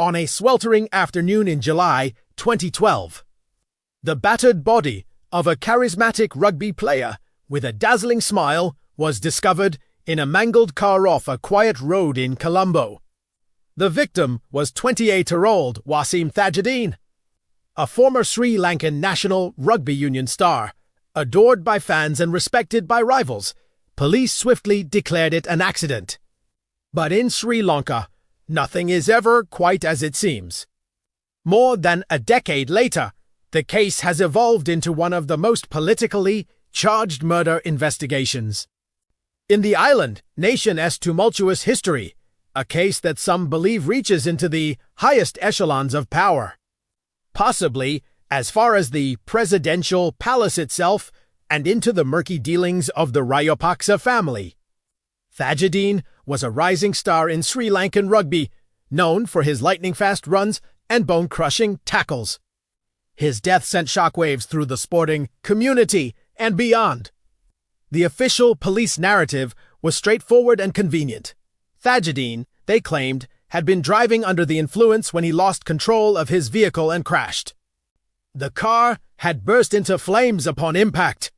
on a sweltering afternoon in July 2012. The battered body of a charismatic rugby player with a dazzling smile was discovered in a mangled car off a quiet road in Colombo. The victim was 28-year-old Wasim Thajudeen, a former Sri Lankan national rugby union star. Adored by fans and respected by rivals, police swiftly declared it an accident. But in Sri Lanka, nothing is ever quite as it seems. More than a decade later, the case has evolved into one of the most politically charged murder investigations in the island nation's tumultuous history, a case that some believe reaches into the highest echelons of power, possibly as far as the presidential palace itself and into the murky dealings of the Rajapaksa family. Thajudeen was a rising star in Sri Lankan rugby, known for his lightning-fast runs and bone-crushing tackles. His death sent shockwaves through the sporting community and beyond. The official police narrative was straightforward and convenient. Thajudeen, they claimed, had been driving under the influence when he lost control of his vehicle and crashed. The car had burst into flames upon impact.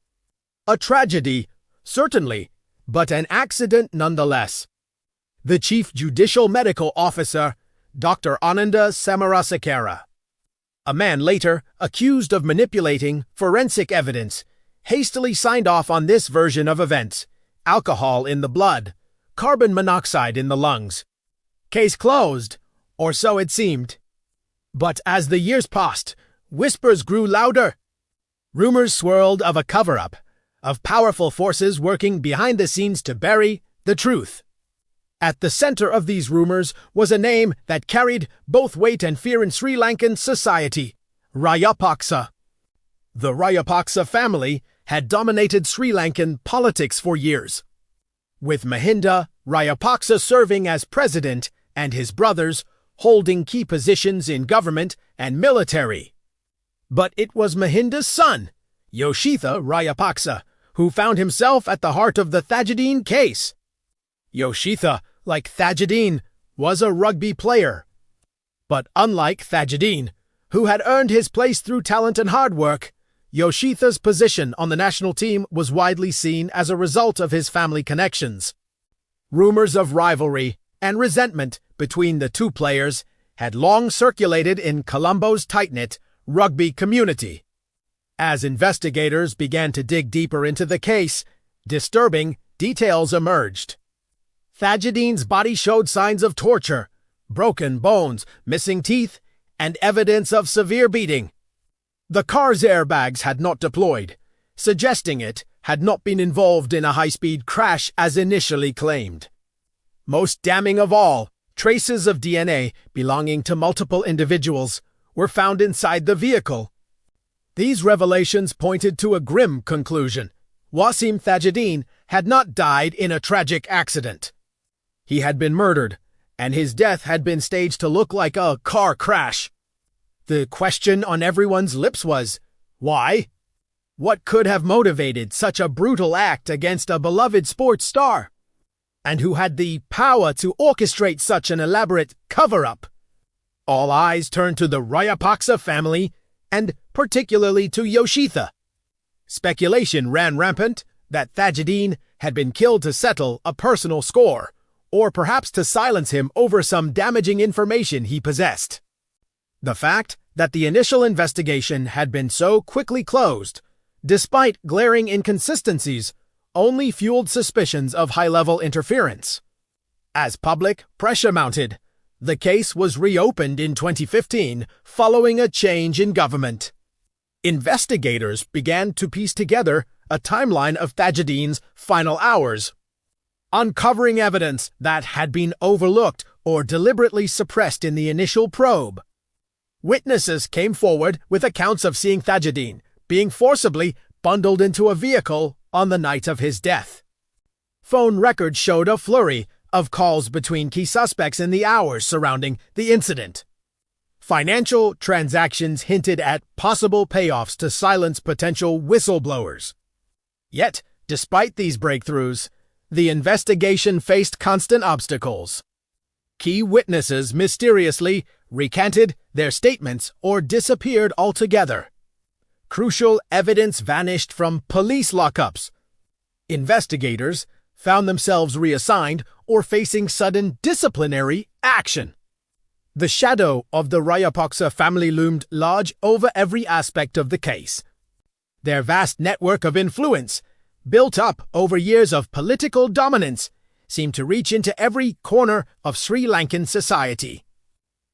A tragedy, certainly, but an accident nonetheless. The Chief Judicial Medical Officer, Dr. Ananda Samarasekera, a man later accused of manipulating forensic evidence, hastily signed off on this version of events: alcohol in the blood, carbon monoxide in the lungs. Case closed, or so it seemed. But as the years passed, whispers grew louder. Rumors swirled of a cover-up, of powerful forces working behind the scenes to bury the truth. At the center of these rumors was a name that carried both weight and fear in Sri Lankan society: Rajapaksa. The Rajapaksa family had dominated Sri Lankan politics for years, with Mahinda Rajapaksa serving as president and his brothers holding key positions in government and military. But it was Mahinda's son, Yoshitha Rajapaksa, who found himself at the heart of the Thajudeen case. Yoshitha, like Thajudeen, was a rugby player. But unlike Thajudeen, who had earned his place through talent and hard work, Yoshitha's position on the national team was widely seen as a result of his family connections. Rumors of rivalry and resentment between the two players had long circulated in Colombo's tight-knit rugby community. As investigators began to dig deeper into the case, disturbing details emerged. Thajudeen's body showed signs of torture, broken bones, missing teeth, and evidence of severe beating. The car's airbags had not deployed, suggesting it had not been involved in a high-speed crash as initially claimed. Most damning of all, traces of DNA belonging to multiple individuals were found inside the vehicle. These revelations pointed to a grim conclusion. Wasim Thajudeen had not died in a tragic accident. He had been murdered, and his death had been staged to look like a car crash. The question on everyone's lips was, why? What could have motivated such a brutal act against a beloved sports star? And who had the power to orchestrate such an elaborate cover-up? All eyes turned to the Rajapaksa family, and particularly to Yoshitha. Speculation ran rampant that Thajudeen had been killed to settle a personal score, or perhaps to silence him over some damaging information he possessed. The fact that the initial investigation had been so quickly closed, despite glaring inconsistencies, only fueled suspicions of high-level interference. As public pressure mounted, the case was reopened in 2015 following a change in government. Investigators began to piece together a timeline of Thajudeen's final hours, uncovering evidence that had been overlooked or deliberately suppressed in the initial probe. Witnesses came forward with accounts of seeing Thajudeen being forcibly bundled into a vehicle on the night of his death. Phone records showed a flurry of calls between key suspects in the hours surrounding the incident. Financial transactions hinted at possible payoffs to silence potential whistleblowers. Yet, despite these breakthroughs, the investigation faced constant obstacles. Key witnesses mysteriously recanted their statements or disappeared altogether. Crucial evidence vanished from police lockups. Investigators found themselves reassigned or facing sudden disciplinary action. The shadow of the Rajapaksa family loomed large over every aspect of the case. Their vast network of influence, built up over years of political dominance, seemed to reach into every corner of Sri Lankan society.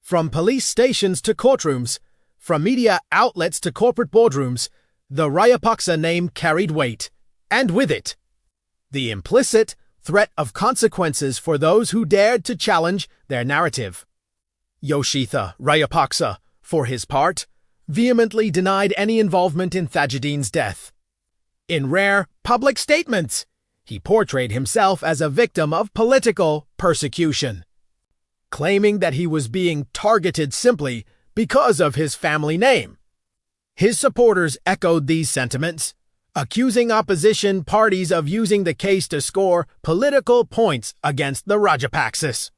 From police stations to courtrooms, from media outlets to corporate boardrooms, the Rajapaksa name carried weight, and with it, the implicit threat of consequences for those who dared to challenge their narrative. Yoshitha Rajapaksa, for his part, vehemently denied any involvement in Thajudeen's death. In rare public statements, he portrayed himself as a victim of political persecution, claiming that he was being targeted simply because of his family name. His supporters echoed these sentiments, accusing opposition parties of using the case to score political points against the Rajapaksas.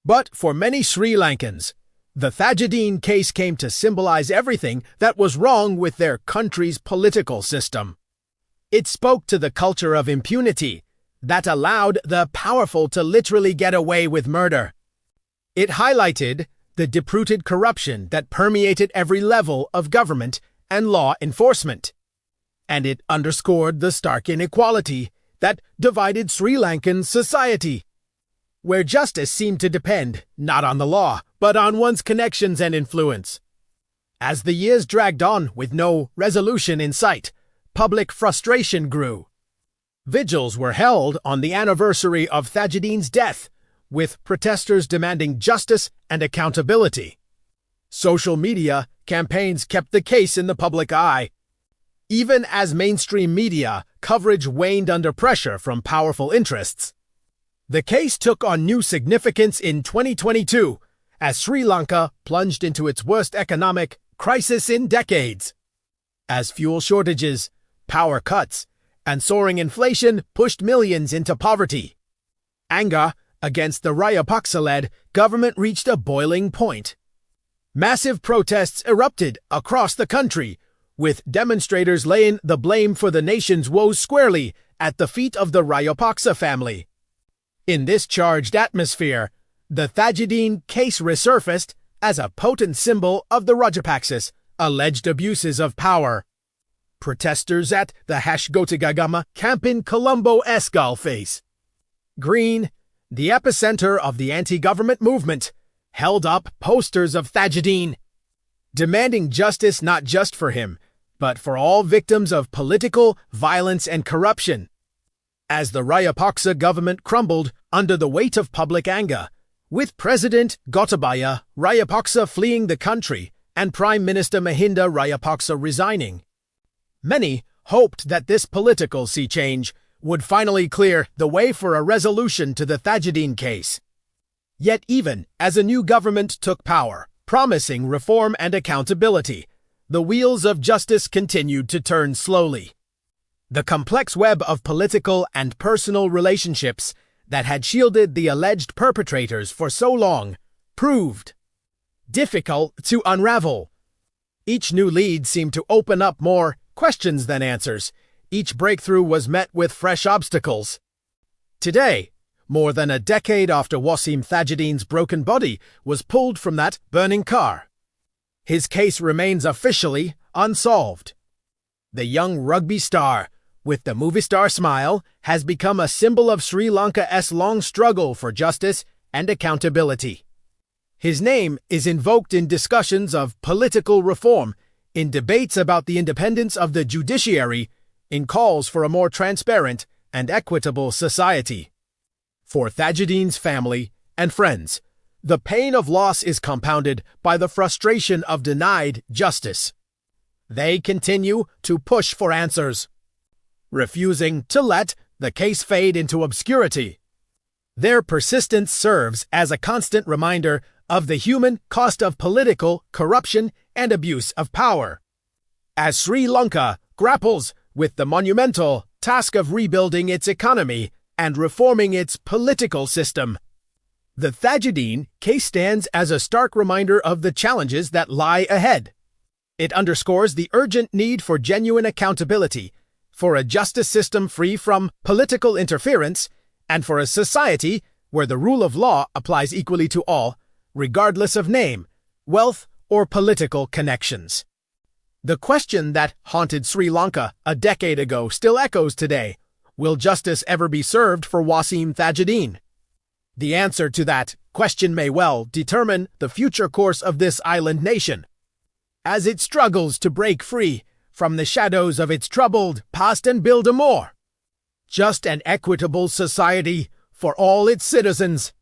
But for many Sri Lankans, the Thajudeen case came to symbolize everything that was wrong with their country's political system. It spoke to the culture of impunity that allowed the powerful to literally get away with murder. It highlighted the deep-rooted corruption that permeated every level of government and law enforcement. And it underscored the stark inequality that divided Sri Lankan society, where justice seemed to depend not on the law, but on one's connections and influence. As the years dragged on with no resolution in sight, public frustration grew. Vigils were held on the anniversary of Thajudeen's death, with protesters demanding justice and accountability. Social media campaigns kept the case in the public eye. Even as mainstream media coverage waned under pressure from powerful interests. The case took on new significance in 2022 as Sri Lanka plunged into its worst economic crisis in decades. As fuel shortages, power cuts, and soaring inflation pushed millions into poverty. Anger against the Rajapaksa-led government reached a boiling point. Massive protests erupted across the country, with demonstrators laying the blame for the nation's woes squarely at the feet of the Rajapaksa family. In this charged atmosphere, the Thajudeen case resurfaced as a potent symbol of the Rajapaksas' alleged abuses of power. Protesters at the Gotagagama camp in Colombo's Galle Face. Green, the epicenter of the anti-government movement, held up posters of Thajudeen, demanding justice not just for him, but for all victims of political violence and corruption. As the Rajapaksa government crumbled under the weight of public anger, with President Gotabaya Rajapaksa fleeing the country and Prime Minister Mahinda Rajapaksa resigning. Many hoped that this political sea change would finally clear the way for a resolution to the Thajudeen case. Yet even as a new government took power, promising reform and accountability, the wheels of justice continued to turn slowly. The complex web of political and personal relationships that had shielded the alleged perpetrators for so long proved difficult to unravel. Each new lead seemed to open up more questions than answers. Each breakthrough was met with fresh obstacles. Today, more than a decade after Wasim Thajudeen's broken body was pulled from that burning car, his case remains officially unsolved. The young rugby star, with the movie star smile, has become a symbol of Sri Lanka's long struggle for justice and accountability. His name is invoked in discussions of political reform, in debates about the independence of the judiciary, in calls for a more transparent and equitable society. For Thajudeen's family and friends, the pain of loss is compounded by the frustration of denied justice. They continue to push for answers, refusing to let the case fade into obscurity. Their persistence serves as a constant reminder of the human cost of political corruption and abuse of power. As Sri Lanka grapples with the monumental task of rebuilding its economy and reforming its political system, The Thajudeen case stands as a stark reminder of the challenges that lie ahead. It underscores the urgent need for genuine accountability, for a justice system free from political interference, and for a society where the rule of law applies equally to all, regardless of name, wealth, or political connections. The question that haunted Sri Lanka a decade ago still echoes today. Will justice ever be served for Wasim Thajudeen? The answer to that question may well determine the future course of this island nation, as it struggles to break free from the shadows of its troubled past and build a more just and equitable society for all its citizens.